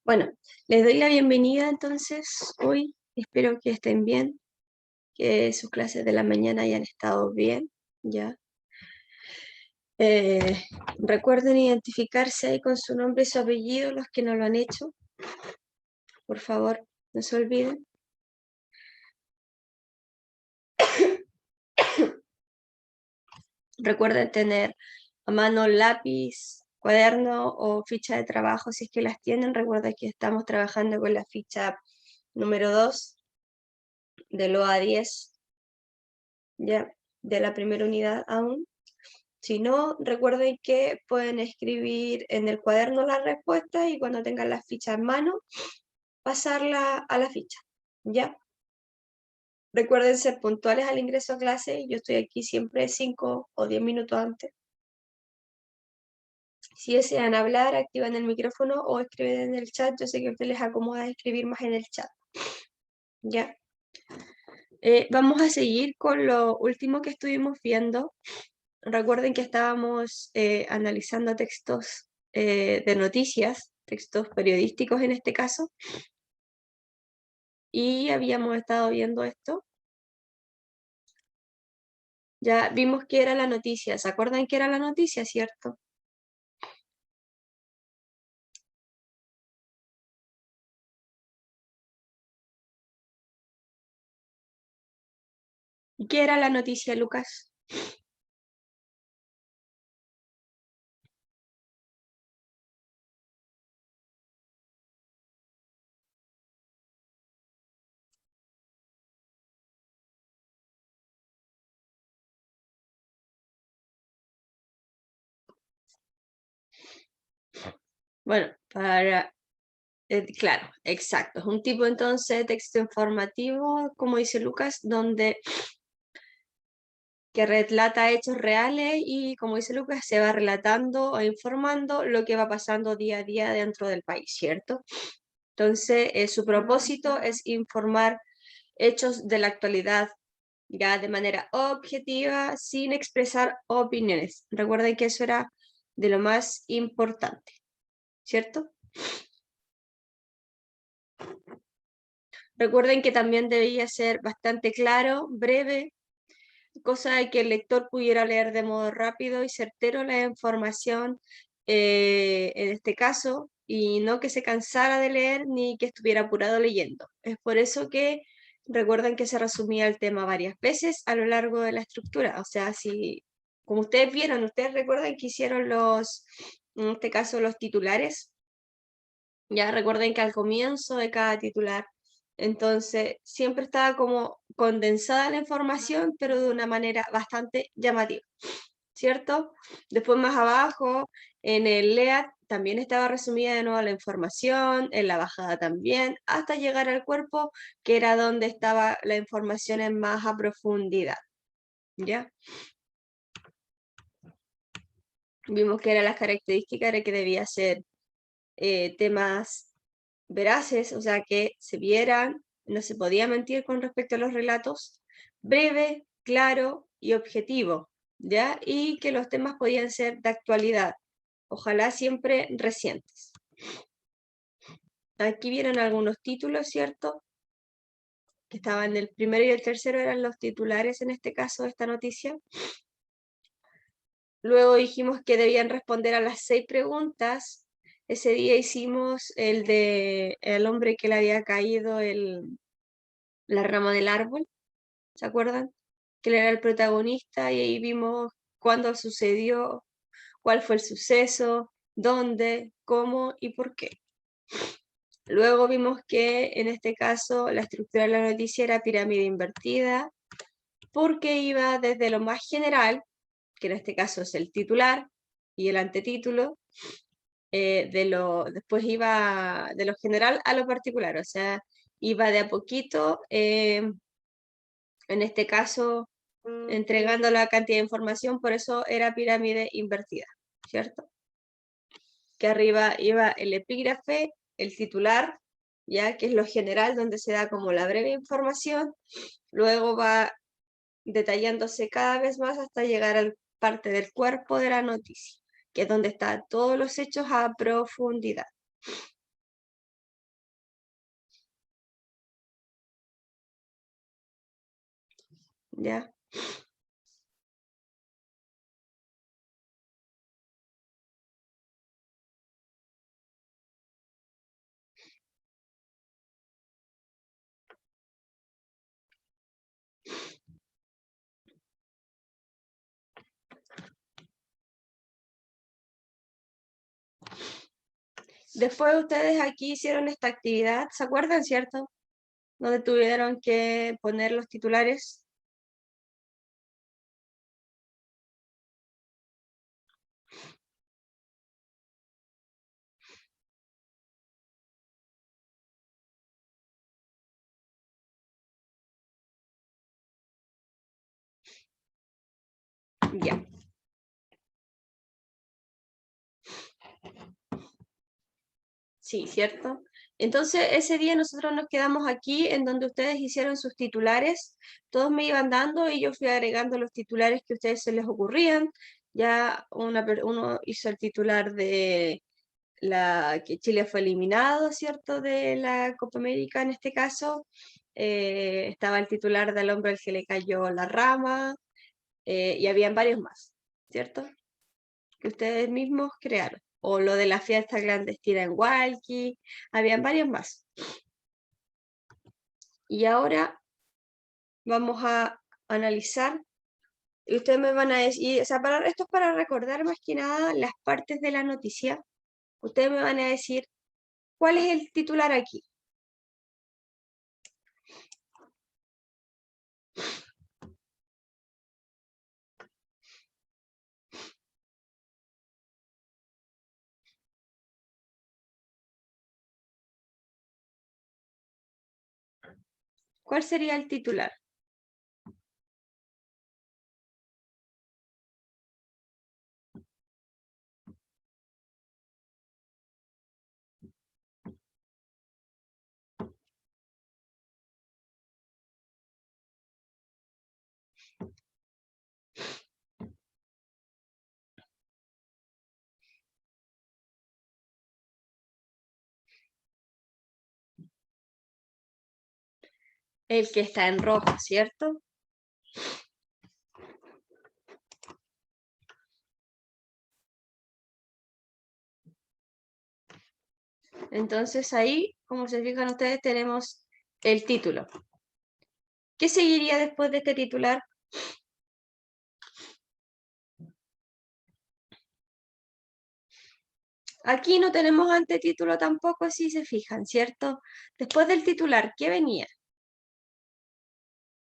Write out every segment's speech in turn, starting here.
Bueno, les doy la bienvenida entonces hoy. Espero que estén bien, que sus clases de la mañana hayan estado bien, ¿ya? Eh, Recuerden identificarse ahí con su nombre y su apellido, los que no lo han hecho. Por favor, no se olviden. Recuerden tener a mano lápiz, cuaderno o ficha de trabajo si es que las tienen. Recuerden que estamos trabajando con la ficha número 2 de lo A10, ya, de la primera unidad aún. Si no, recuerden que pueden escribir en el cuaderno las respuestas y cuando tengan la ficha en mano, pasarla a la ficha, ¿ya? Recuerden ser puntuales al ingreso a clase. Yo estoy aquí siempre 5 o 10 minutos antes. Si desean hablar, activan el micrófono o escriben en el chat. Yo sé que a ustedes les acomoda escribir más en el chat, ¿ya? Vamos a seguir con lo último que estuvimos viendo. Recuerden que estábamos analizando textos de noticias, textos periodísticos en este caso, y habíamos estado viendo esto. Ya vimos que era la noticia. ¿Se acuerdan que era la noticia, cierto? ¿Y qué era la noticia, Lucas? Bueno, claro, exacto. Es un tipo entonces de texto informativo, como dice Lucas, donde que relata hechos reales y, como dice Lucas, se va relatando o informando lo que va pasando día a día dentro del país, ¿cierto? Entonces, su propósito es informar hechos de la actualidad, ya de manera objetiva, sin expresar opiniones. Recuerden que eso era de lo más importante, ¿cierto? Recuerden que también debía ser bastante claro, breve, cosa de que el lector pudiera leer de modo rápido y certero la información en este caso, y no que se cansara de leer ni que estuviera apurado leyendo. Es por eso que recuerden que se resumía el tema varias veces a lo largo de la estructura. O sea, si, como ustedes vieron, ustedes recuerdan que hicieron en este caso, los titulares. Ya recuerden que al comienzo de cada titular, entonces siempre estaba como condensada la información, pero de una manera bastante llamativa, ¿cierto? Después más abajo, en el LEAD, también estaba resumida de nuevo la información, en la bajada también, hasta llegar al cuerpo, que era donde estaba la información en más a profundidad, ¿ya? Vimos que eran las características, era que debía ser temas veraces, o sea, que se vieran, no se podía mentir con respecto a los relatos, breve, claro y objetivo, ¿ya? Y que los temas podían ser de actualidad, ojalá siempre recientes. Aquí vieron algunos títulos, ¿cierto? Que estaban en el primero y el tercero, eran los titulares en este caso de esta noticia. Luego dijimos que debían responder a las 6 preguntas. Ese día hicimos el de el hombre que le había caído la rama del árbol, ¿se acuerdan? Que él era el protagonista y ahí vimos cuándo sucedió, cuál fue el suceso, dónde, cómo y por qué. Luego vimos que en este caso la estructura de la noticia era pirámide invertida, porque iba desde lo más general, que en este caso es el titular y el antetítulo, después iba de lo general a lo particular, o sea, iba de a poquito, en este caso, entregando la cantidad de información, por eso era pirámide invertida, ¿cierto? Que arriba iba el epígrafe, el titular, ya que es lo general, donde se da como la breve información, luego va detallándose cada vez más hasta llegar a la parte del cuerpo de la noticia, que es donde están todos los hechos a profundidad. ¿ya? Después ustedes aquí hicieron esta actividad, ¿se acuerdan, cierto? Donde tuvieron que poner los titulares. Ya. Sí, ¿cierto? Entonces, ese día nosotros nos quedamos aquí en donde ustedes hicieron sus titulares, todos me iban dando y yo fui agregando los titulares que a ustedes se les ocurrían. Ya uno hizo el titular de que Chile fue eliminado, ¿cierto? De la Copa América en este caso. Estaba el titular del hombre al que le cayó la rama, y habían varios más, ¿cierto? Que ustedes mismos crearon. O lo de la fiesta clandestina en Walkie, habían varios más. Y ahora vamos a analizar, y ustedes me van a decir, o sea, esto es para recordar más que nada las partes de la noticia. Ustedes me van a decir, ¿cuál es el titular aquí? ¿Cuál sería el titular? El que está en rojo, ¿cierto? Entonces ahí, como se fijan ustedes, tenemos el título. ¿Qué seguiría después de este titular? Aquí no tenemos antetítulo tampoco, si se fijan, ¿cierto? Después del titular, ¿qué venía?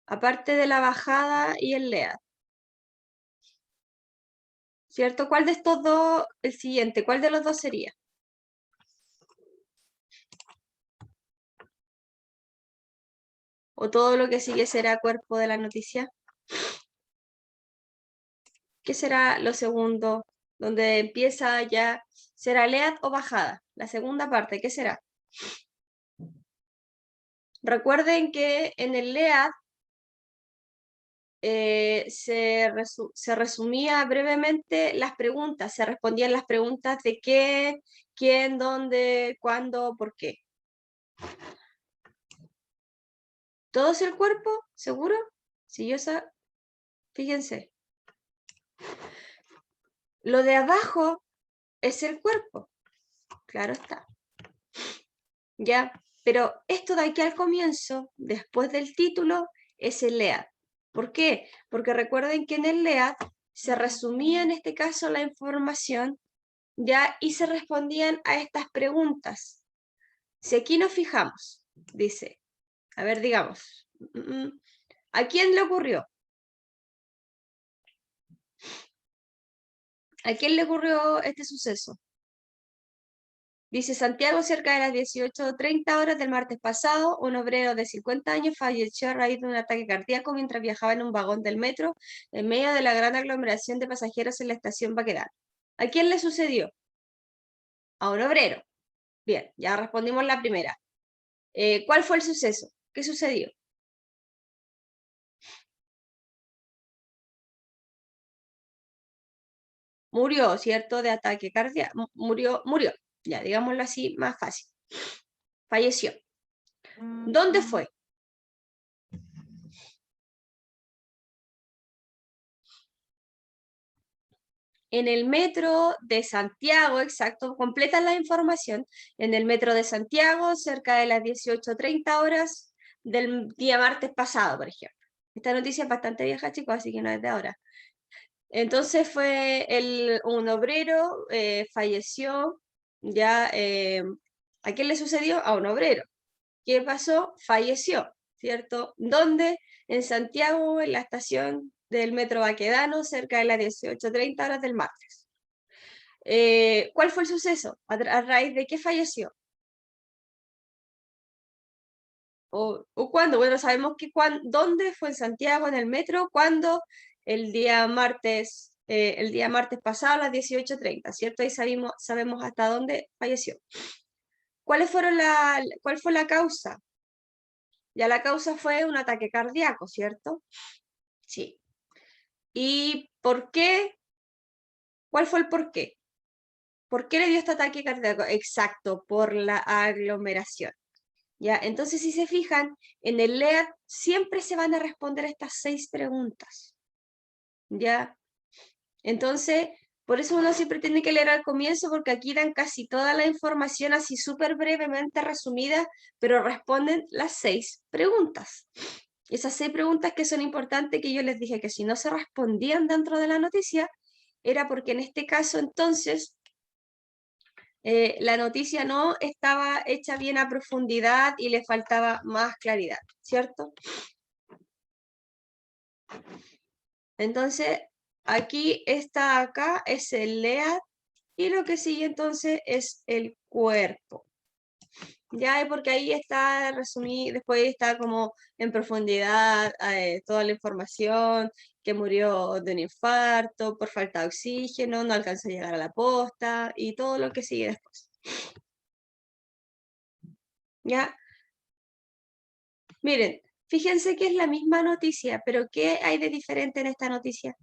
Aparte de la bajada y el LEAD, ¿cierto? ¿Cuál de estos dos, el siguiente, cuál de los dos sería? ¿O todo lo que sigue será cuerpo de la noticia? ¿Qué será lo segundo? Donde empieza ya, ¿será LEAD o bajada? La segunda parte, ¿qué será? Recuerden que en el LEAD se resumía brevemente las preguntas, se respondían las preguntas de qué, quién, dónde, cuándo, por qué. ¿Todo es el cuerpo? ¿Seguro? Si yo fíjense. Lo de abajo es el cuerpo. Claro está. Ya, pero esto de aquí al comienzo, después del título, es el LEAD. ¿Por qué? Porque recuerden que en el LEAD se resumía en este caso la información, ya, y se respondían a estas preguntas. Si aquí nos fijamos, dice, a ver, digamos, ¿a quién le ocurrió? ¿A quién le ocurrió este suceso? Dice, Santiago, cerca de las 18:30 horas del martes pasado, un obrero de 50 años falleció a raíz de un ataque cardíaco mientras viajaba en un vagón del metro en medio de la gran aglomeración de pasajeros en la estación Baquedano. ¿A quién le sucedió? A un obrero. Bien, ya respondimos la primera. ¿Cuál fue el suceso? ¿Qué sucedió? Murió, ¿cierto? De ataque cardíaco. Murió. Ya, digámoslo así, más fácil. Falleció. ¿Dónde fue? en el metro de Santiago, exacto, completan la información, en el metro de Santiago, cerca de las 18:30 horas del día martes pasado, por ejemplo. Esta noticia es bastante vieja, chicos, así que no es de ahora. Entonces fue un obrero, falleció, ya, ¿a quién le sucedió? A un obrero. ¿Qué pasó? Falleció, ¿cierto? ¿Dónde? En Santiago, en la estación del Metro Baquedano, cerca de las 18:30 horas del martes. ¿Cuál fue el suceso? ¿A raíz de qué falleció? ¿O cuándo? Bueno, sabemos que dónde fue en Santiago, en el metro, cuándo, el día martes pasado a las 18:30, ¿cierto? Ahí sabemos hasta dónde falleció. ¿Cuál fue la causa? Ya la causa fue un ataque cardíaco, ¿cierto? Sí. ¿Y por qué? ¿Cuál fue el por qué? ¿Por qué le dio este ataque cardíaco? Exacto, por la aglomeración. ¿Ya? Entonces, si se fijan, en el LEAD siempre se van a responder estas 6 preguntas. ¿Ya? Entonces, por eso uno siempre tiene que leer al comienzo, porque aquí dan casi toda la información así súper brevemente resumida, pero responden las 6 preguntas. Esas 6 preguntas que son importantes, que yo les dije que si no se respondían dentro de la noticia, era porque en este caso entonces la noticia no estaba hecha bien a profundidad y le faltaba más claridad, ¿cierto? Entonces, aquí está acá, es el LEAD, y lo que sigue entonces es el cuerpo. Ya, porque ahí está resumido, después está como en profundidad toda la información, que murió de un infarto, por falta de oxígeno, no alcanzó a llegar a la posta, y todo lo que sigue después. ¿Ya? Miren, fíjense que es la misma noticia, pero ¿qué hay de diferente en esta noticia?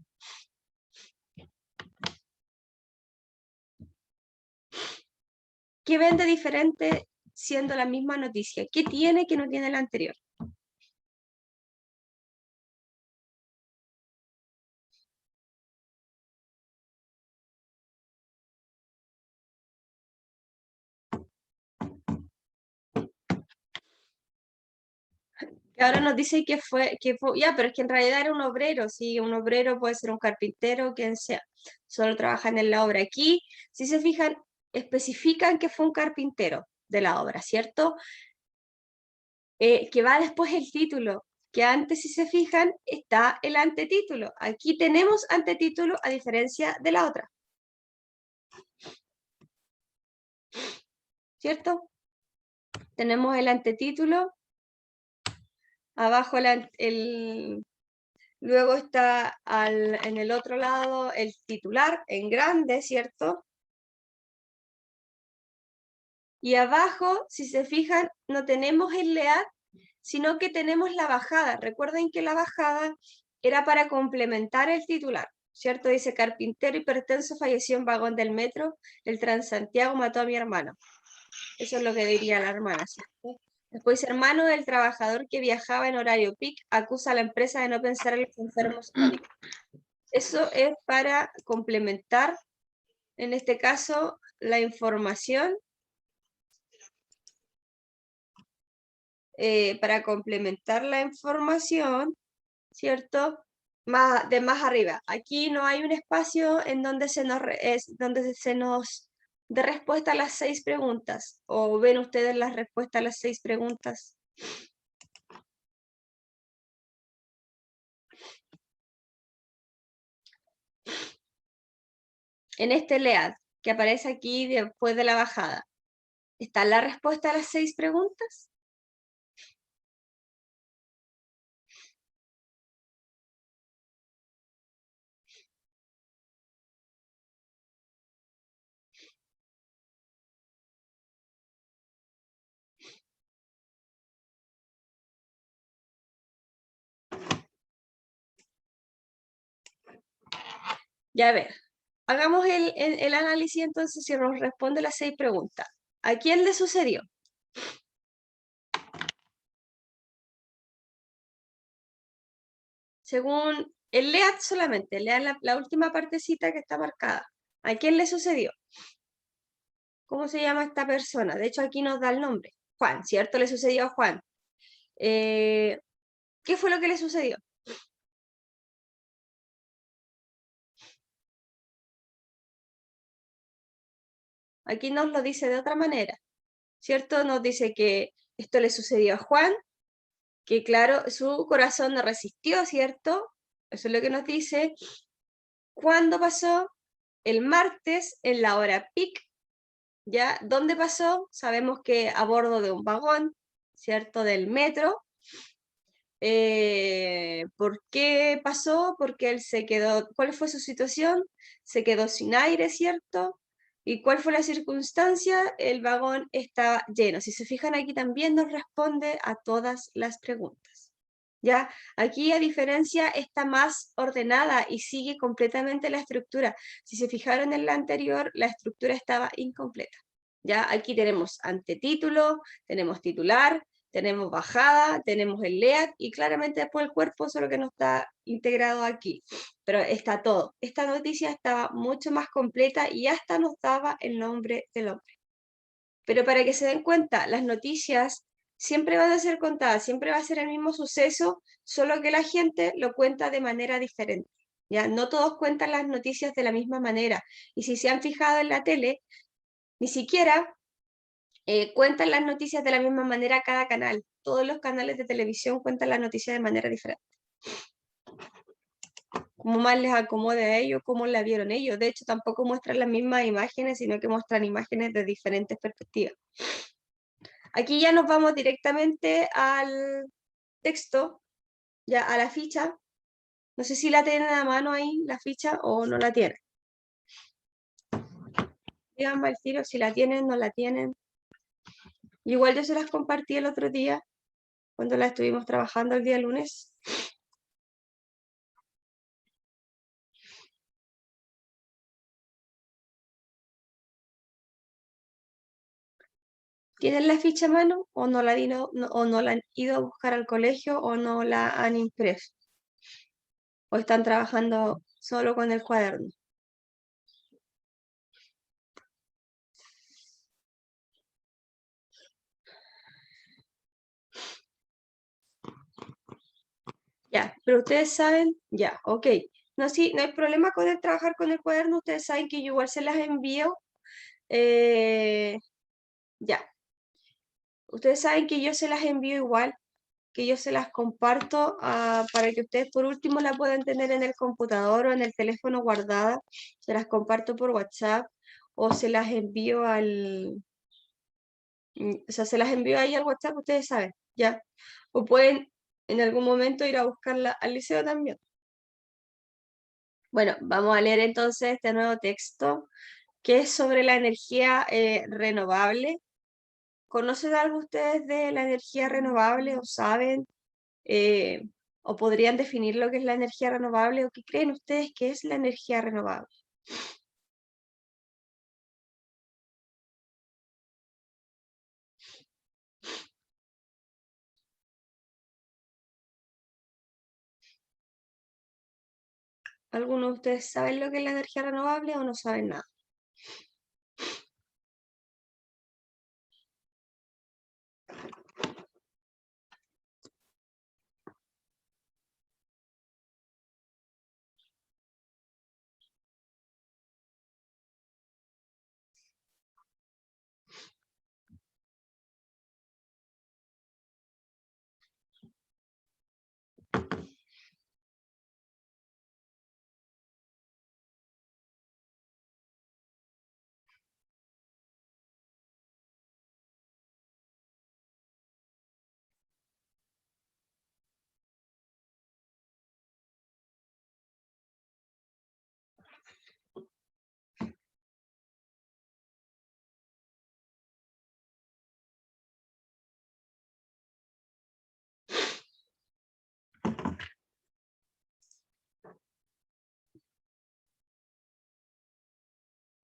¿Qué ven de diferente siendo la misma noticia? ¿Qué tiene que no tiene la anterior? Que ahora nos dice ya, pero es que en realidad era un obrero, sí, un obrero puede ser un carpintero, quien sea, solo trabajan en la obra. Aquí, si se fijan, especifican que fue un carpintero de la obra, ¿cierto? Que va después el título, que antes, si se fijan, está el antetítulo. Aquí tenemos antetítulo a diferencia de la otra, ¿cierto? Tenemos el antetítulo, abajo luego está en el otro lado el titular en grande, ¿cierto? Y abajo, si se fijan, no tenemos el LEAD, sino que tenemos la bajada. Recuerden que la bajada era para complementar el titular, ¿cierto? Dice: carpintero hipertenso falleció en vagón del metro, el Transantiago mató a mi hermano. Eso es lo que diría la hermana, ¿cierto? Después, hermano del trabajador que viajaba en horario peak acusa a la empresa de no pensar en los enfermos crónicos. Eso es para complementar, en este caso, la información, ¿cierto? De más arriba. Aquí no hay un espacio en donde donde se nos dé respuesta a las 6 preguntas. ¿O ven ustedes las respuestas a las 6 preguntas? En este LEAD, que aparece aquí después de la bajada, ¿está la respuesta a las 6 preguntas? Ya, a ver, hagamos el análisis entonces si nos responde las 6 preguntas. ¿A quién le sucedió? Según El LEAD solamente, lean la última partecita que está marcada. ¿A quién le sucedió? ¿Cómo se llama esta persona? De hecho, aquí nos da el nombre. Juan, ¿cierto? Le sucedió a Juan. ¿Qué fue lo que le sucedió? Aquí nos lo dice de otra manera, ¿cierto? Nos dice que esto le sucedió a Juan, que claro, su corazón no resistió, ¿cierto? Eso es lo que nos dice. ¿Cuándo pasó? El martes en la hora peak. ¿Ya? ¿Dónde pasó? Sabemos que a bordo de un vagón, ¿cierto? Del metro. ¿Por qué pasó? Porque él se quedó, ¿cuál fue su situación? Se quedó sin aire, ¿cierto? ¿Y cuál fue la circunstancia? El vagón estaba lleno. Si se fijan aquí también nos responde a todas las preguntas. ¿Ya? Aquí a diferencia está más ordenada y sigue completamente la estructura. Si se fijaron en la anterior, la estructura estaba incompleta. ¿Ya? Aquí tenemos antetítulo, tenemos titular, tenemos bajada, tenemos el LEAD y claramente después el cuerpo, solo que no está integrado aquí. Pero está todo. Esta noticia estaba mucho más completa y hasta nos daba el nombre del hombre. Pero para que se den cuenta, las noticias siempre van a ser contadas, siempre va a ser el mismo suceso, solo que la gente lo cuenta de manera diferente. ¿Ya? No todos cuentan las noticias de la misma manera. Y si se han fijado en la tele, ni siquiera cuentan las noticias de la misma manera cada canal. Todos los canales de televisión cuentan las noticias de manera diferente. Como más les acomode a ellos, cómo la vieron ellos. De hecho, tampoco muestran las mismas imágenes, sino que muestran imágenes de diferentes perspectivas. Aquí ya nos vamos directamente al texto, ya a la ficha. No sé si la tienen a mano ahí, la ficha, o no la tienen. Díganme al tiro si la tienen, no la tienen. Igual yo se las compartí el otro día, cuando la estuvimos trabajando el día lunes. ¿Tienen la ficha a mano o no la, o no la han ido a buscar al colegio o no la han impreso? ¿O están trabajando solo con el cuaderno? Ya, pero ustedes saben, ya, ok. No, sí, no hay problema con el trabajar con el cuaderno, ustedes saben que yo igual se las envío. Ya, ustedes saben que yo se las envío igual, que yo se las comparto para que ustedes por último la puedan tener en el computador o en el teléfono guardada. Se las comparto por WhatsApp o se las envío o sea, se las envío ahí al WhatsApp, ustedes saben, ya. O pueden en algún momento ir a buscarla al liceo también. Bueno, vamos a leer entonces este nuevo texto que es sobre la energía renovable. ¿Conocen algo ustedes de la energía renovable o saben eh, o podrían definir lo que es la energía renovable o qué creen ustedes que es la energía renovable? ¿Algunos de ustedes saben lo que es la energía renovable o no saben nada?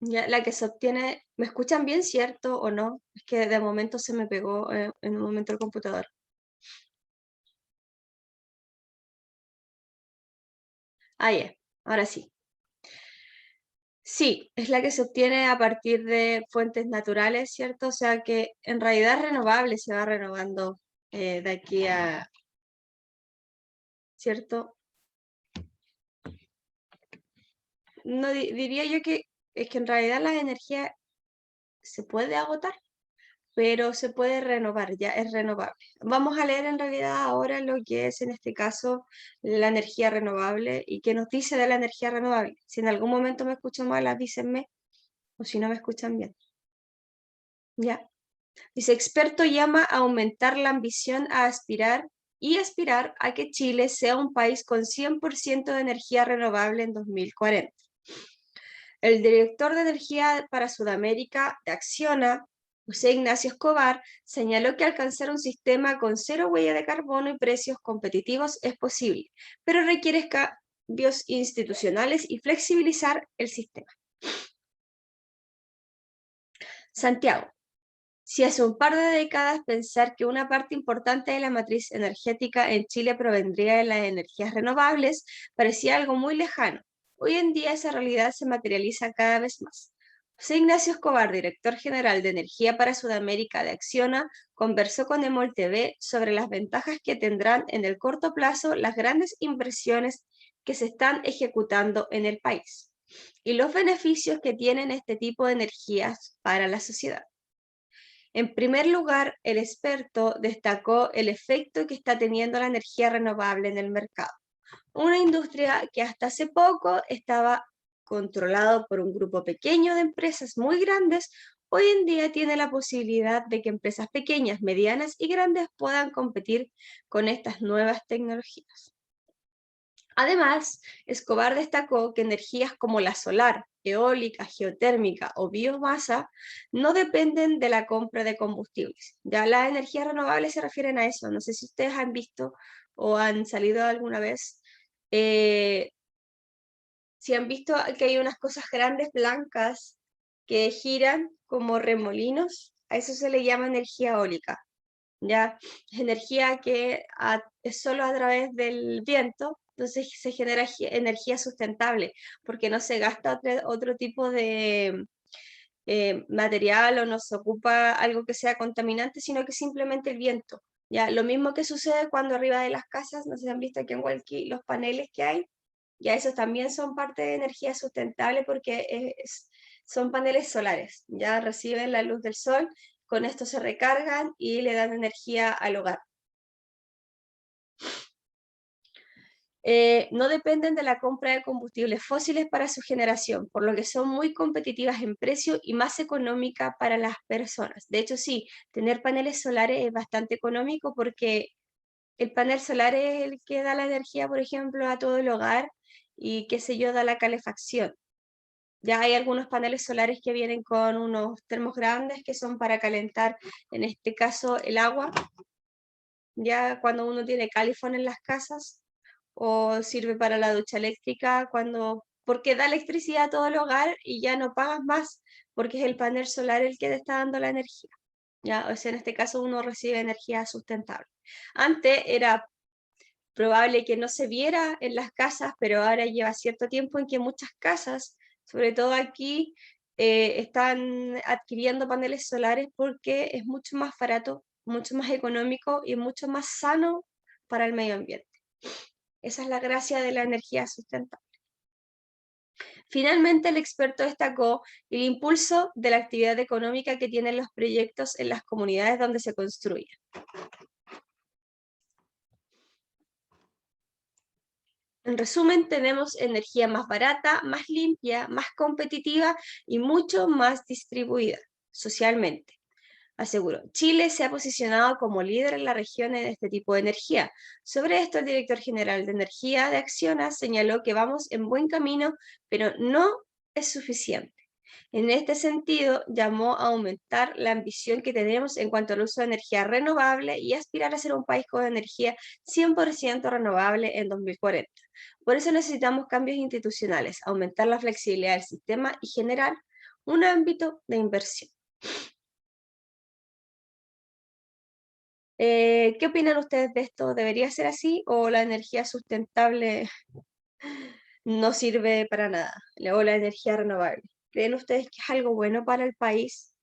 Ya, la que se obtiene, ¿me escuchan bien, cierto o no? Es que de momento se me pegó en un momento el computador. Ah, ya, ahora sí. Sí, es la que se obtiene a partir de fuentes naturales, ¿cierto? O sea que en realidad es renovable, se va renovando de aquí a, ¿cierto? No diría yo que es que en realidad la energía se puede agotar, pero se puede renovar, ya es renovable. Vamos a leer en realidad ahora lo que es en este caso la energía renovable y qué nos dice de la energía renovable. Si en algún momento me escuchan mal, avísenme, o si no me escuchan bien. Ya. Dice, experto llama a aumentar la ambición a aspirar y aspirar a que Chile sea un país con 100% de energía renovable en 2040. El director de Energía para Sudamérica de Acciona, José Ignacio Escobar, señaló que alcanzar un sistema con cero huella de carbono y precios competitivos es posible, pero requiere cambios institucionales y flexibilizar el sistema. Santiago. Si hace un par de décadas pensar que una parte importante de la matriz energética en Chile provendría de las energías renovables parecía algo muy lejano, hoy en día esa realidad se materializa cada vez más. José Ignacio Escobar, director general de Energía para Sudamérica de Acciona, conversó con Emol TV sobre las ventajas que tendrán en el corto plazo las grandes inversiones que se están ejecutando en el país y los beneficios que tienen este tipo de energías para la sociedad. En primer lugar, el experto destacó el efecto que está teniendo la energía renovable en el mercado. Una industria que hasta hace poco estaba controlado por un grupo pequeño de empresas muy grandes, hoy en día tiene la posibilidad de que empresas pequeñas, medianas y grandes puedan competir con estas nuevas tecnologías. Además, Escobar destacó que energías como la solar, eólica, geotérmica o biomasa no dependen de la compra de combustibles. Ya las energías renovables se refieren a eso. No sé si ustedes han visto o han salido alguna vez, eh, si han visto que hay unas cosas grandes blancas que giran como remolinos, a eso se le llama energía eólica. Ya es energía que es solo a través del viento, entonces se genera energía sustentable, porque no se gasta otro tipo de material o no se ocupa algo que sea contaminante, sino que simplemente el viento. Ya, lo mismo que sucede cuando arriba de las casas, no sé si han visto aquí en Hualqui los paneles que hay, ya esos también son parte de energía sustentable porque son paneles solares, ya reciben la luz del sol, con esto se recargan y le dan energía al hogar. No dependen de la compra de combustibles fósiles para su generación, por lo que son muy competitivas en precio y más económicas para las personas. De hecho, sí, tener paneles solares es bastante económico porque el panel solar es el que da la energía, por ejemplo, a todo el hogar y, qué sé yo, da la calefacción. Ya hay algunos paneles solares que vienen con unos termos grandes que son para calentar, en este caso, el agua. Ya cuando uno tiene calefón en las casas, o sirve para la ducha eléctrica porque da electricidad a todo el hogar y ya no pagas más porque es el panel solar el que te está dando la energía. Ya, o sea, en este caso uno recibe energía sustentable. Antes era probable que no se viera en las casas, pero ahora lleva cierto tiempo en que muchas casas, sobre todo aquí, están adquiriendo paneles solares porque es mucho más barato, mucho más económico y mucho más sano para el medio ambiente. Esa es la gracia de la energía sustentable. Finalmente, el experto destacó el impulso de la actividad económica que tienen los proyectos en las comunidades donde se construyen. En resumen, tenemos energía más barata, más limpia, más competitiva y mucho más distribuida socialmente. Aseguró, Chile se ha posicionado como líder en la región en este tipo de energía. Sobre esto, el director general de Energía de Acciona señaló que vamos en buen camino, pero no es suficiente. En este sentido, llamó a aumentar la ambición que tenemos en cuanto al uso de energía renovable y aspirar a ser un país con energía 100% renovable en 2040. Por eso necesitamos cambios institucionales, aumentar la flexibilidad del sistema y generar un ámbito de inversión. ¿Qué opinan ustedes de esto? ¿Debería ser así o la energía sustentable no sirve para nada, o la energía renovable. ¿Creen ustedes que es algo bueno para el país?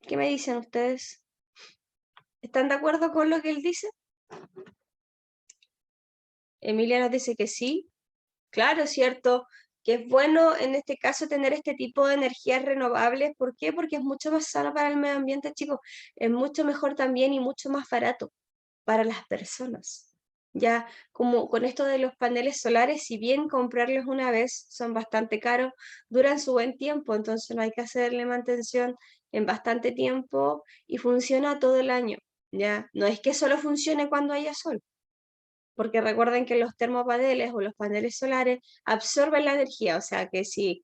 ¿Qué me dicen ustedes? ¿Están de acuerdo con lo que él dice? Emilia nos dice que sí. Claro, es cierto que es bueno en este caso tener este tipo de energías renovables. ¿Por qué? Porque es mucho más sano para el medio ambiente, chicos. Es mucho mejor también y mucho más barato para las personas. Ya como con esto de los paneles solares, si bien comprarlos una vez son bastante caros, duran su buen tiempo, entonces no hay que hacerle mantención en bastante tiempo y funciona todo el año. Ya no es que solo funcione cuando haya sol, porque recuerden que los termopaneles o los paneles solares absorben la energía, o sea que si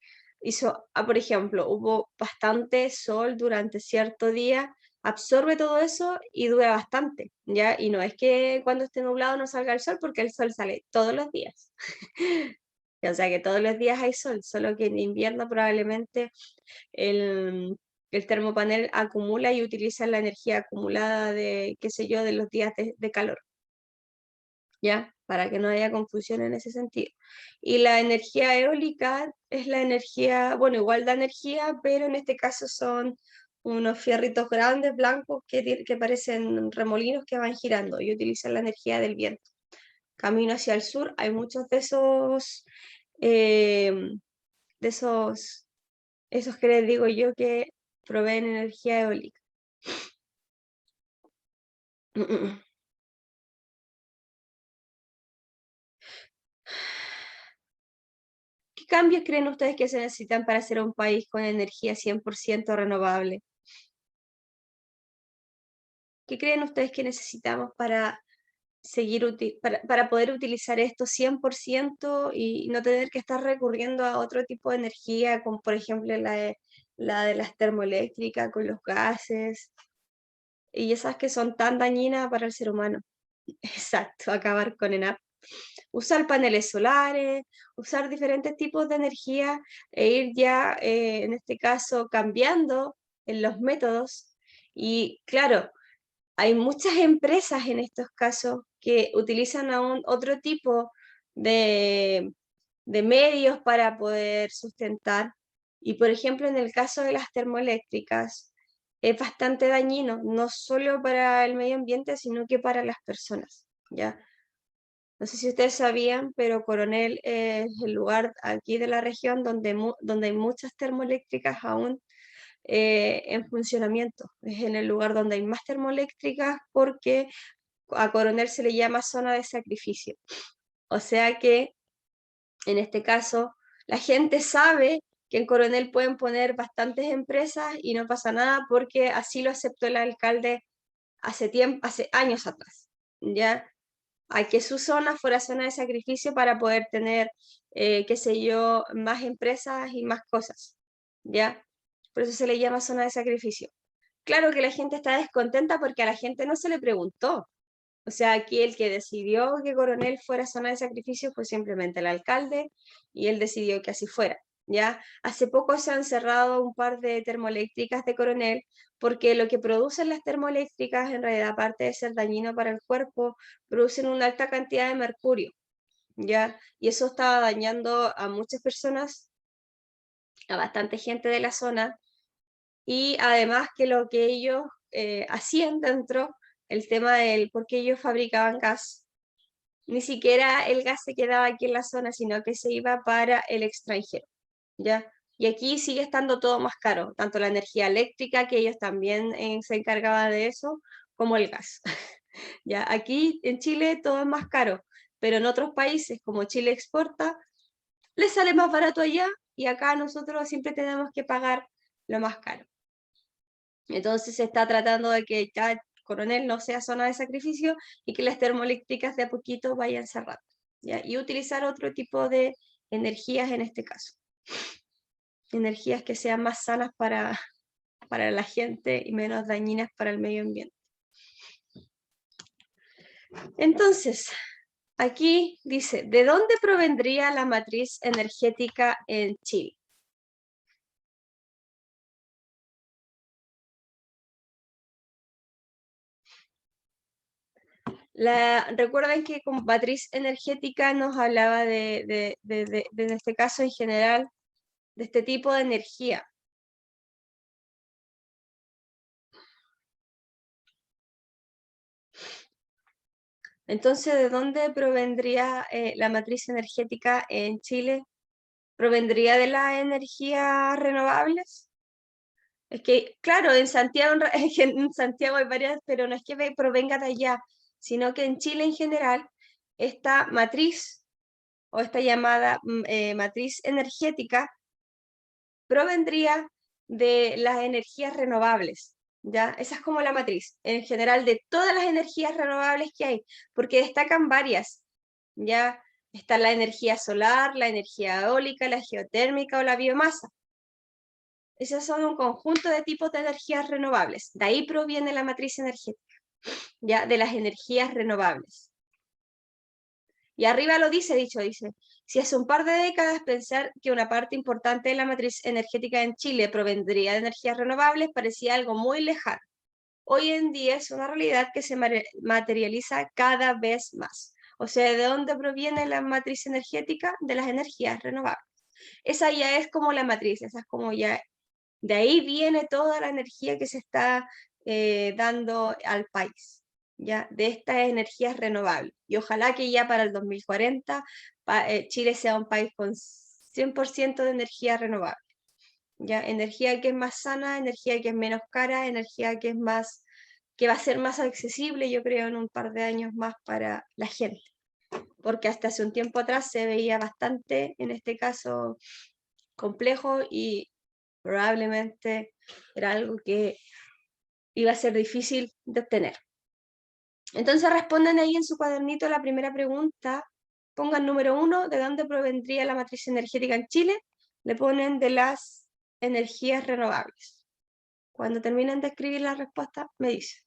por ejemplo, hubo bastante sol durante cierto día, absorbe todo eso y dura bastante, ¿ya? Y no es que cuando esté nublado no salga el sol, porque el sol sale todos los días. O sea que todos los días hay sol, solo que en invierno probablemente el, el termopanel acumula y utiliza la energía acumulada de, qué sé yo, de los días de calor. ¿Ya? Para que no haya confusión en ese sentido. Y la energía eólica es la energía, bueno, igual da energía, pero en este caso son unos fierritos grandes, blancos, que parecen remolinos que van girando y utilizan la energía del viento. Camino hacia el sur, hay muchos eh, de esos que les digo yo que proveen energía eólica. ¿Qué cambios creen ustedes que se necesitan para ser un país con energía 100% renovable? ¿Qué creen ustedes que necesitamos para para poder utilizar esto 100% y no tener que estar recurriendo a otro tipo de energía, como por ejemplo la de las termoeléctricas con los gases y esas que son tan dañinas para el ser humano? Exacto, acabar con ENAP. Usar paneles solares, usar diferentes tipos de energía e ir ya, en este caso, cambiando en los métodos. Y claro, hay muchas empresas en estos casos que utilizan aún otro tipo de, de medios para poder sustentar. Y por ejemplo, en el caso de las termoeléctricas, es bastante dañino, no solo para el medio ambiente, sino que para las personas, ¿ya? No sé si ustedes sabían, pero Coronel es el lugar aquí de la región donde hay muchas termoeléctricas aún en funcionamiento. Es en el lugar donde hay más termoeléctricas porque a Coronel se le llama zona de sacrificio. O sea que en este caso la gente sabe que en Coronel pueden poner bastantes empresas y no pasa nada porque así lo aceptó el alcalde hace años atrás. ¿Ya? A que su zona fuera zona de sacrificio para poder tener, qué sé yo, más empresas y más cosas, ¿ya? Por eso se le llama zona de sacrificio. Claro que la gente está descontenta porque a la gente no se le preguntó. O sea, aquí el que decidió que Coronel fuera zona de sacrificio fue simplemente el alcalde y él decidió que así fuera. ¿Ya? Hace poco se han cerrado un par de termoeléctricas de Coronel porque lo que producen las termoeléctricas en realidad, aparte de ser dañino para el cuerpo, producen una alta cantidad de mercurio, ¿ya? Y eso estaba dañando a muchas personas, a bastante gente de la zona, y además que lo que ellos hacían dentro, el tema del por qué ellos fabricaban gas, ni siquiera el gas se quedaba aquí en la zona, sino que se iba para el extranjero, ¿ya? Y aquí sigue estando todo más caro, tanto la energía eléctrica, que ellos también se encargaban de eso, como el gas. ¿Ya? Aquí en Chile todo es más caro, pero en otros países, como Chile exporta, les sale más barato allá y acá nosotros siempre tenemos que pagar lo más caro. Entonces se está tratando de que ya Coronel no sea zona de sacrificio y que las termoeléctricas de a poquito vayan cerrando, ¿ya? Y utilizar otro tipo de energías en este caso. Energías que sean más sanas para la gente y menos dañinas para el medio ambiente. Entonces, aquí dice, ¿de dónde provendría la matriz energética en Chile? Recuerden que con matriz energética nos hablaba en este caso en general, de este tipo de energía. Entonces, ¿de dónde provendría la matriz energética en Chile? ¿Provendría de las energías renovables? Es que, claro, en Santiago, en Santiago hay varias, pero no es que provenga de allá, sino que en Chile en general, esta matriz o esta llamada matriz energética provendría de las energías renovables, ¿ya? Esa es como la matriz, en general, de todas las energías renovables que hay, porque destacan varias, ¿ya? Está la energía solar, la energía eólica, la geotérmica o la biomasa. Esos son un conjunto de tipos de energías renovables. De ahí proviene la matriz energética, ¿ya? De las energías renovables. Y arriba lo dice, dice, si hace un par de décadas pensar que una parte importante de la matriz energética en Chile provendría de energías renovables parecía algo muy lejano. Hoy en día es una realidad que se materializa cada vez más. O sea, ¿de dónde proviene la matriz energética? De las energías renovables. Esa ya es como la matriz, esa es como ya, de ahí viene toda la energía que se está dando al país. ¿Ya? De estas energías renovables. Y ojalá que ya para el 2040 Chile sea un país con 100% de energía renovable. ¿Ya? Energía que es más sana, energía que es menos cara, energía que es más, que va a ser más accesible, yo creo, en un par de años más para la gente. Porque hasta hace un tiempo atrás se veía bastante, en este caso, complejo y probablemente era algo que iba a ser difícil de obtener. Entonces respondan ahí en su cuadernito la primera pregunta, pongan número 1, ¿de dónde provendría la matriz energética en Chile? Le ponen de las energías renovables. Cuando terminen de escribir la respuesta, me dicen.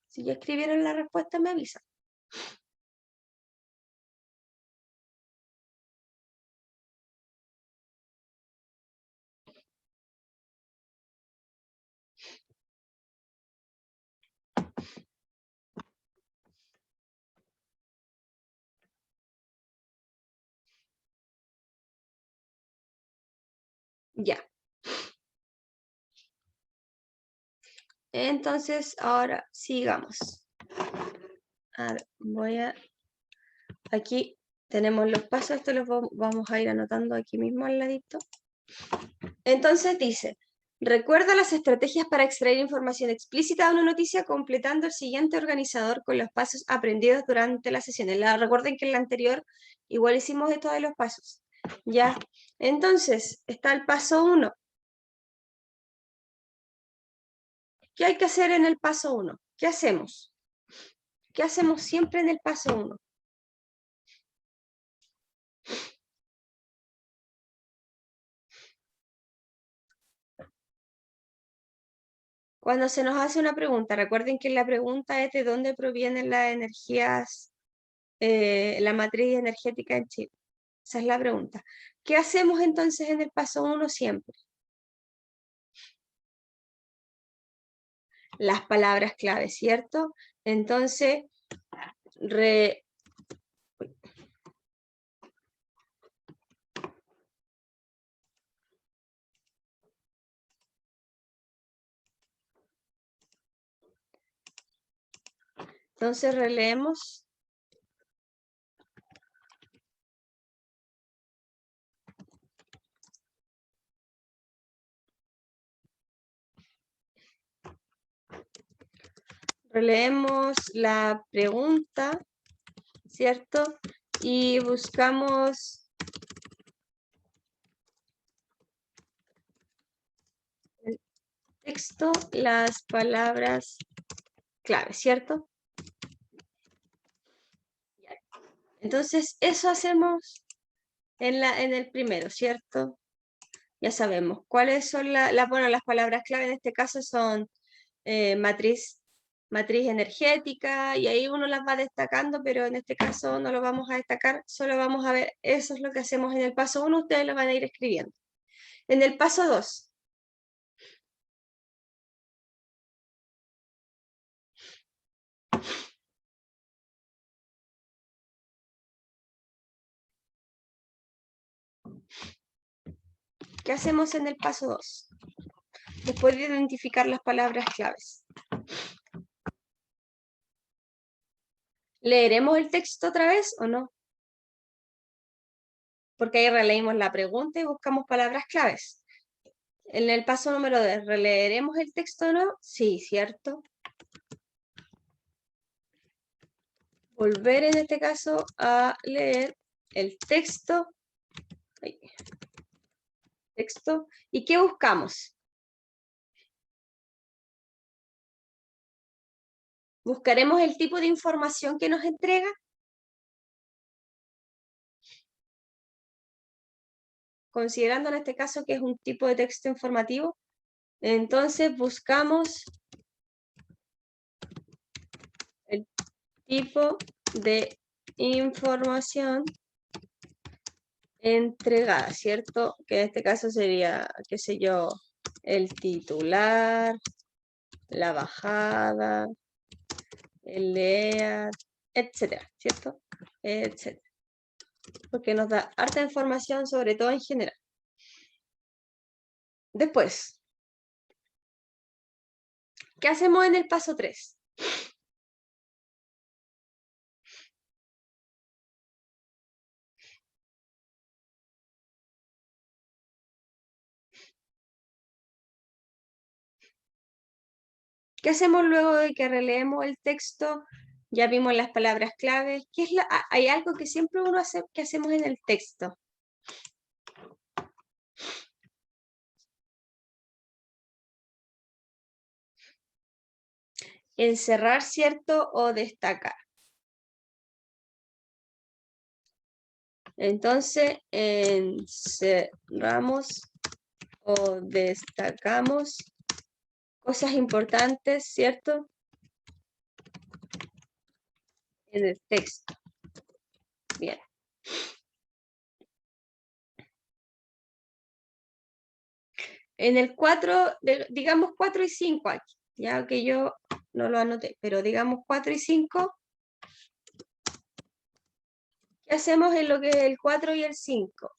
Si ya escribieron la respuesta, me avisan. Ya. Entonces, ahora sigamos. A ver, aquí tenemos los pasos, esto los vamos a ir anotando aquí mismo al ladito. Entonces dice, recuerda las estrategias para extraer información explícita de una noticia completando el siguiente organizador con los pasos aprendidos durante las sesiones. Recuerden que en la anterior igual hicimos esto de los pasos. Ya, entonces está el paso 1. ¿Qué hay que hacer en el paso 1? ¿Qué hacemos? ¿Qué hacemos siempre en el paso 1? Cuando se nos hace una pregunta, recuerden que la pregunta es de dónde provienen las energías, la matriz energética en Chile. Esa es la pregunta. ¿Qué hacemos entonces en el paso 1 siempre? Las palabras clave, ¿cierto? Entonces, releemos. Releemos la pregunta, ¿cierto? Y buscamos texto las palabras clave, ¿cierto? Entonces, eso hacemos en el primero, ¿cierto? Ya sabemos cuáles son bueno, las palabras clave en este caso son matriz energética, y ahí uno las va destacando, pero en este caso no lo vamos a destacar, solo vamos a ver, eso es lo que hacemos en el paso 1, ustedes lo van a ir escribiendo. En el paso 2, ¿qué hacemos en el paso 2? Después de identificar las palabras claves. ¿Leeremos el texto otra vez o no? Porque ahí releímos la pregunta y buscamos palabras claves. En el paso número 2, ¿releeremos el texto o no? Sí, ¿cierto? Volver en este caso a leer el texto. ¿Y qué buscamos? ¿Buscaremos el tipo de información que nos entrega? Considerando en este caso que es un tipo de texto informativo, entonces buscamos el tipo de información entregada, ¿cierto? Que en este caso sería, qué sé yo, el titular, la bajada, el leer, etcétera, ¿cierto? Etcétera. Porque nos da harta información, sobre todo en general. Después, ¿qué hacemos en el paso 3? ¿Qué hacemos luego de que releemos el texto? Ya vimos las palabras claves. Hay algo que siempre uno hace, que hacemos en el texto. Encerrar, ¿cierto? O destacar. Entonces, encerramos o destacamos cosas importantes, ¿cierto? En el texto. Bien. En el 4, digamos 4 y 5 aquí, ya que yo no lo anoté, pero digamos 4 y 5, ¿qué hacemos en lo que es el 4 y el 5?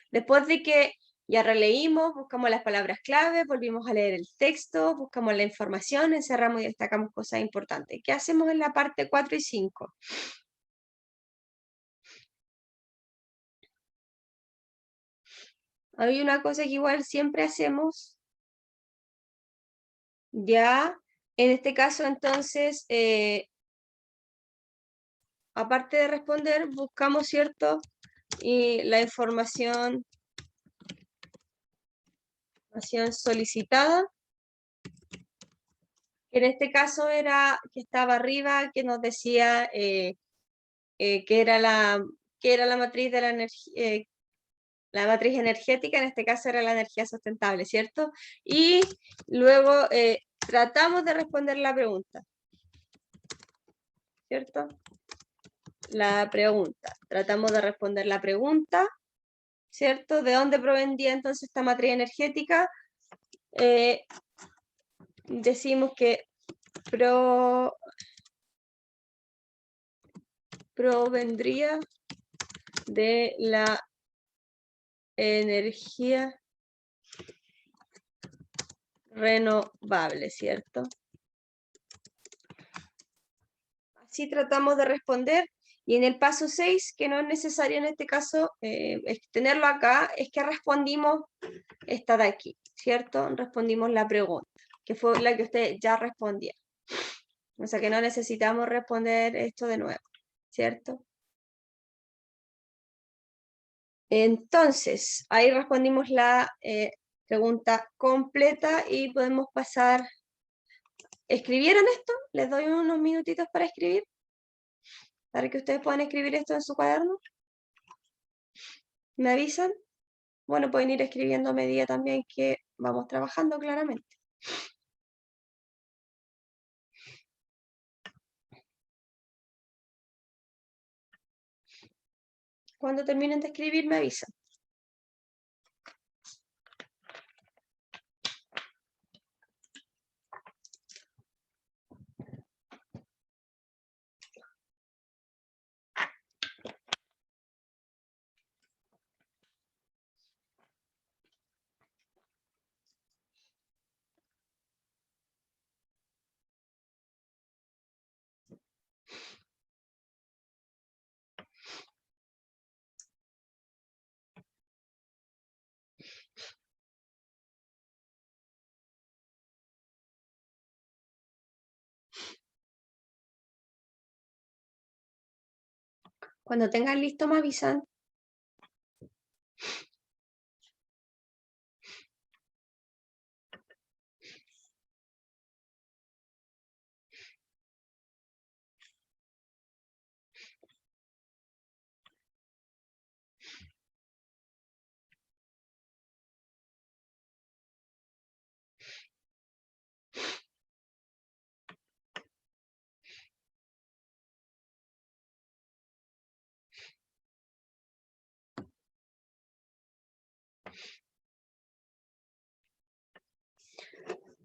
Después de que ya releímos, buscamos las palabras clave, volvimos a leer el texto, buscamos la información, encerramos y destacamos cosas importantes. ¿Qué hacemos en la parte 4 y 5? Hay una cosa que igual siempre hacemos, ya, en este caso entonces, aparte de responder, buscamos, ¿cierto? Y la información solicitada, que en este caso era que estaba arriba, que nos decía que era la matriz de la energía, la matriz energética, en este caso era la energía sustentable, ¿cierto? Y luego tratamos de responder la pregunta, ¿cierto? La pregunta. Tratamos de responder la pregunta, ¿cierto? ¿De dónde provenía entonces esta matriz energética? Decimos que provendría de la energía renovable, ¿cierto? Así tratamos de responder. Y en el paso 6, que no es necesario en este caso tenerlo acá, es que respondimos esta de aquí, ¿cierto? Respondimos la pregunta, que fue la que ustedes ya respondieron. O sea que no necesitamos responder esto de nuevo, ¿cierto? Entonces, ahí respondimos Pregunta completa y podemos pasar. ¿Escribieron esto? Les doy unos minutitos para escribir, para que ustedes puedan escribir esto en su cuaderno. ¿Me avisan? Bueno, pueden ir escribiendo a medida también que vamos trabajando claramente. Cuando terminen de escribir, me avisan. Cuando tengan listo, me avisan.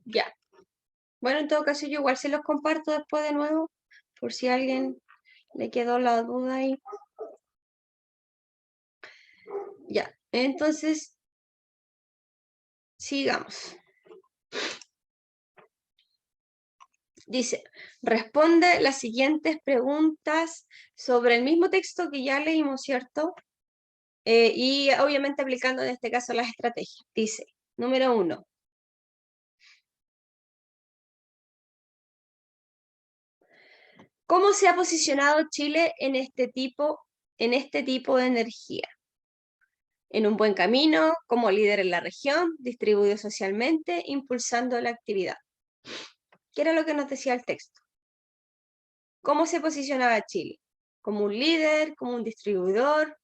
Ya. Bueno, en todo caso, yo igual se los comparto después de nuevo, por si a alguien le quedó la duda ahí. Ya, entonces, sigamos. Dice, responde las siguientes preguntas sobre el mismo texto que ya leímos, ¿cierto? Y obviamente aplicando en este caso las estrategias. Dice, número 1. ¿Cómo se ha posicionado Chile en este tipo de energía? En un buen camino, como líder en la región, distribuido socialmente, impulsando la actividad. ¿Qué era lo que nos decía el texto? ¿Cómo se posicionaba Chile? ¿Como un líder, como un distribuidor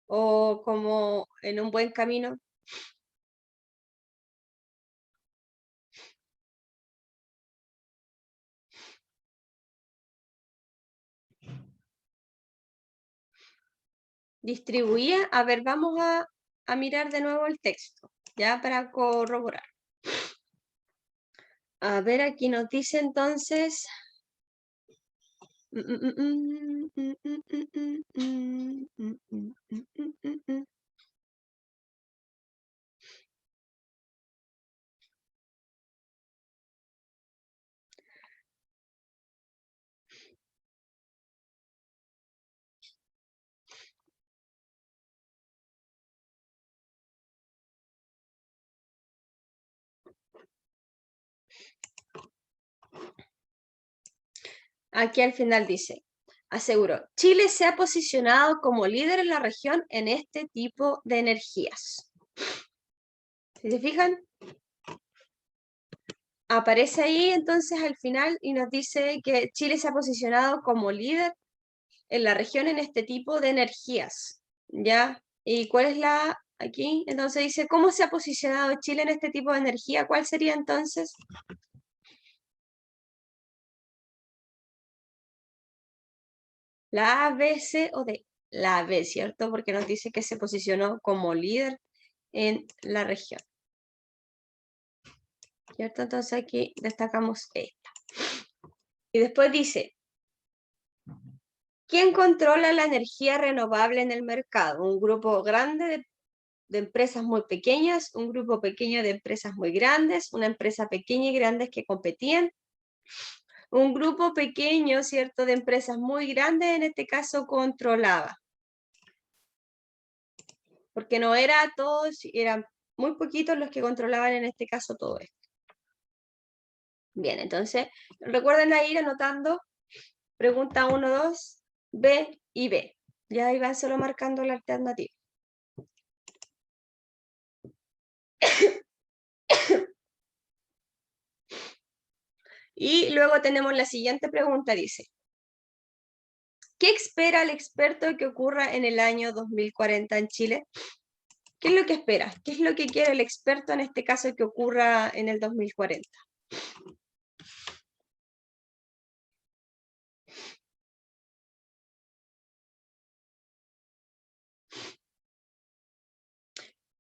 o como en un buen camino? Distribuía. A ver, vamos a mirar de nuevo el texto, ya para corroborar. A ver, aquí nos dice entonces... Aquí al final dice, aseguró, Chile se ha posicionado como líder en la región en este tipo de energías. ¿Se fijan? Aparece ahí entonces al final y nos dice que Chile se ha posicionado como líder en la región en este tipo de energías, ¿ya? ¿Y cuál es la aquí? Entonces dice, ¿cómo se ha posicionado Chile en este tipo de energía? ¿Cuál sería entonces? La A, B, C o D. La B, ¿cierto? Porque nos dice que se posicionó como líder en la región. ¿Cierto? Entonces aquí destacamos esta. Y después dice, ¿quién controla la energía renovable en el mercado? Un grupo grande de empresas muy pequeñas, un grupo pequeño de empresas muy grandes, una empresa pequeña y grandes que competían, un grupo pequeño, ¿cierto?, de empresas muy grandes, en este caso controlaba. Porque no era todos, eran muy poquitos los que controlaban en este caso todo esto. Bien, entonces, recuerden ir anotando pregunta 1, 2, B y B. Ya ahí van solo marcando la alternativa. Y luego tenemos la siguiente pregunta, dice, ¿qué espera el experto que ocurra en el año 2040 en Chile? ¿Qué es lo que espera? ¿Qué es lo que quiere el experto en este caso que ocurra en el 2040?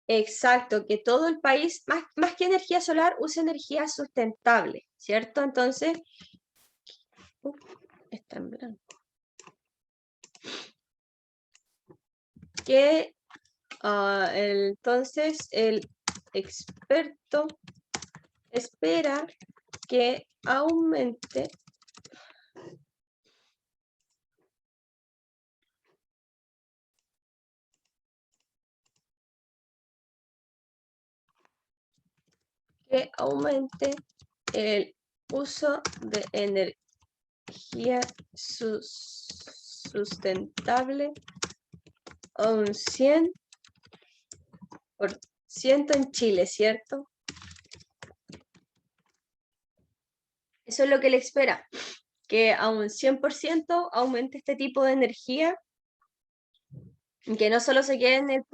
Exacto, que todo el país, más que energía solar, use energía sustentable, ¿cierto? Entonces, está en blanco. Que entonces el experto espera que aumente el uso de energía sustentable a un 100% en Chile, ¿cierto? Eso es lo que él espera, que a un 100% aumente este tipo de energía, que no solo se quede en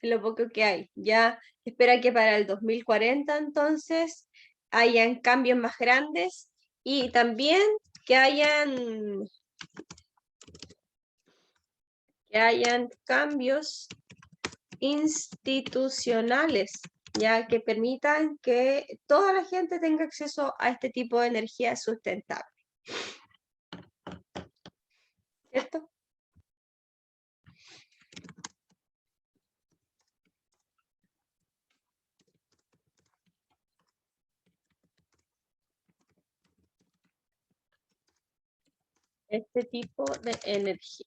lo poco que hay, ya espera que para el 2040 entonces hayan cambios más grandes y también que hayan cambios institucionales, ya que permitan que toda la gente tenga acceso a este tipo de energía sustentable. ¿Cierto? Este tipo de energía.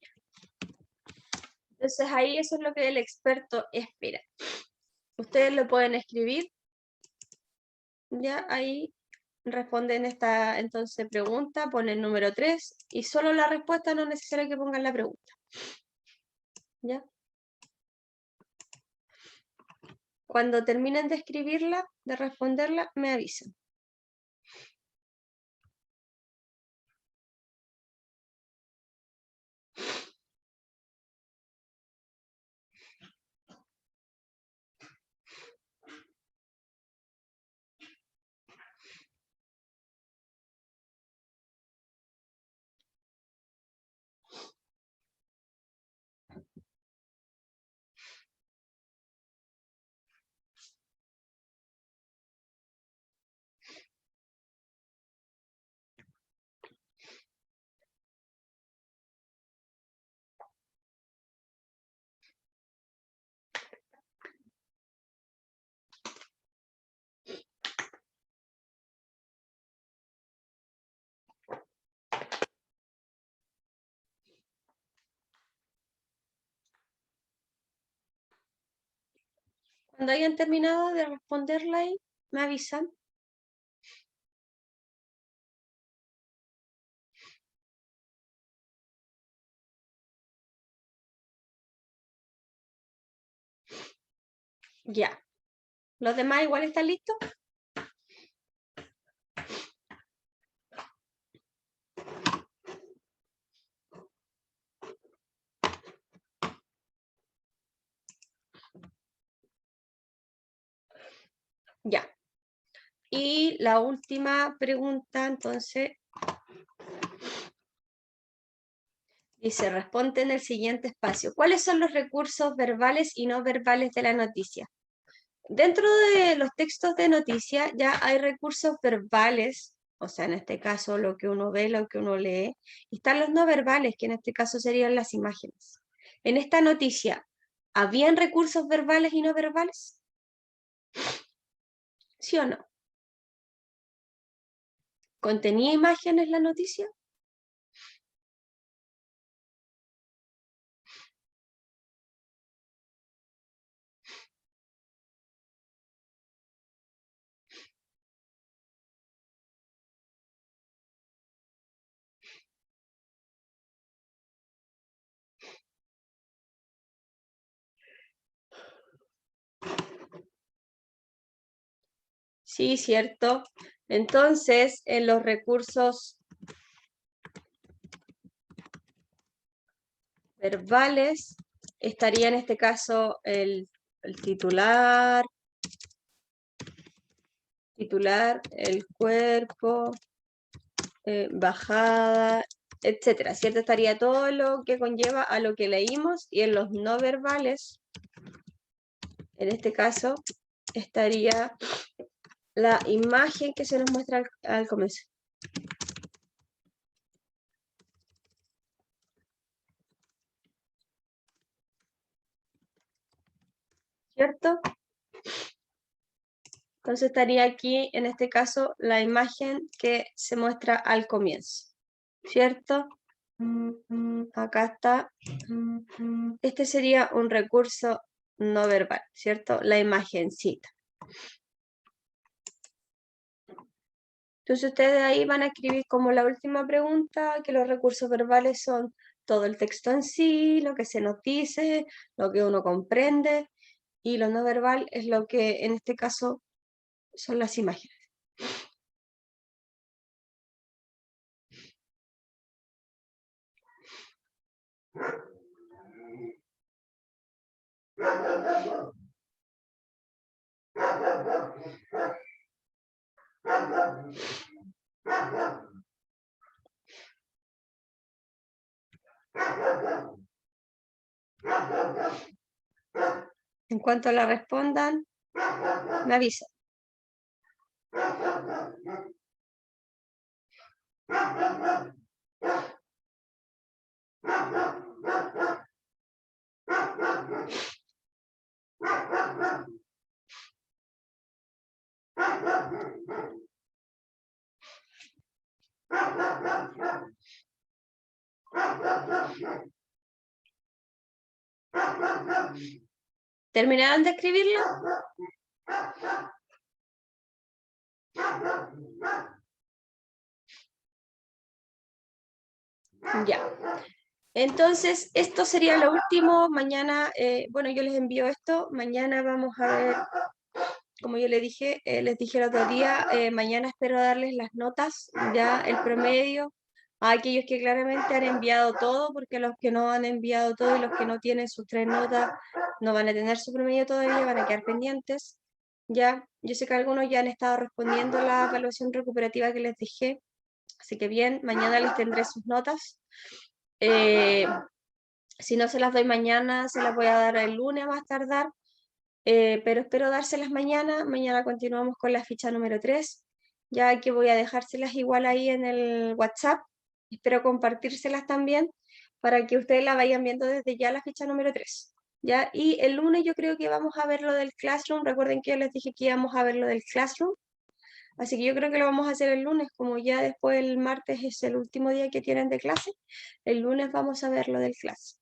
Entonces ahí eso es lo que el experto espera. Ustedes lo pueden escribir. Ya ahí responden esta entonces pregunta, ponen número 3 y solo la respuesta, no es necesario que pongan la pregunta. ¿Ya? Cuando terminen de escribirla, de responderla, me avisan. Cuando hayan terminado de responderla ahí, me avisan. Ya. ¿Los demás igual están listos? Ya. Y la última pregunta, entonces, dice, responde en el siguiente espacio. ¿Cuáles son los recursos verbales y no verbales de la noticia? Dentro de los textos de noticia ya hay recursos verbales, o sea, en este caso lo que uno ve, lo que uno lee, y están los no verbales, que en este caso serían las imágenes. En esta noticia, ¿habían recursos verbales y no verbales? ¿Sí o no? ¿Contenía imágenes la noticia? Sí, cierto. Entonces, en los recursos verbales estaría en este caso el titular, el cuerpo, bajada, etcétera, ¿cierto? Estaría todo lo que conlleva a lo que leímos, y en los no verbales, en este caso, estaría la imagen que se nos muestra al comienzo. ¿Cierto? Entonces estaría aquí, en este caso, la imagen que se muestra al comienzo. ¿Cierto? Acá está. Este sería un recurso no verbal, ¿cierto? La imagencita. Entonces ustedes ahí van a escribir como la última pregunta, que los recursos verbales son todo el texto en sí, lo que se nos dice, lo que uno comprende, y lo no verbal es lo que en este caso son las imágenes. En cuanto la respondan, me avisan. ¿Terminaron de escribirlo? Ya. Entonces, esto sería lo último. Mañana, bueno, yo les envío esto. Mañana vamos a ver, como yo les dije el otro día, mañana espero darles las notas, ya el promedio, a aquellos que claramente han enviado todo, porque los que no han enviado todo y los que no tienen sus 3 notas no van a tener su promedio todavía, van a quedar pendientes. Ya, yo sé que algunos ya han estado respondiendo la evaluación recuperativa que les dije, así que bien, mañana les tendré sus notas. Si no se las doy mañana, se las voy a dar el lunes a más tardar, pero espero dárselas mañana. Mañana continuamos con la ficha número 3, ya que voy a dejárselas igual ahí en el WhatsApp. Espero compartírselas también para que ustedes la vayan viendo desde ya la ficha número 3. ¿Ya? Y el lunes yo creo que vamos a ver lo del Classroom. Recuerden que yo les dije que íbamos a ver lo del Classroom. Así que yo creo que lo vamos a hacer el lunes, como ya después el martes es el último día que tienen de clase. El lunes vamos a ver lo del clase.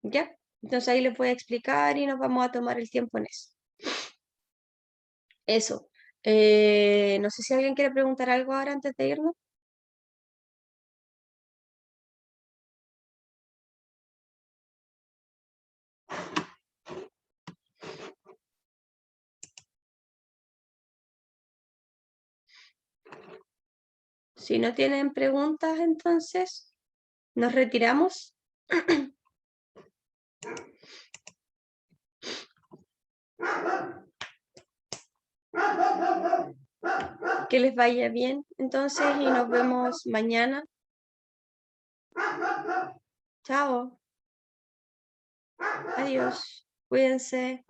¿Ya? Entonces ahí les voy a explicar y nos vamos a tomar el tiempo en eso. Eso. No sé si alguien quiere preguntar algo ahora antes de irnos. Si no tienen preguntas, entonces nos retiramos. Que les vaya bien, entonces, y nos vemos mañana. Chao. Adiós. Cuídense.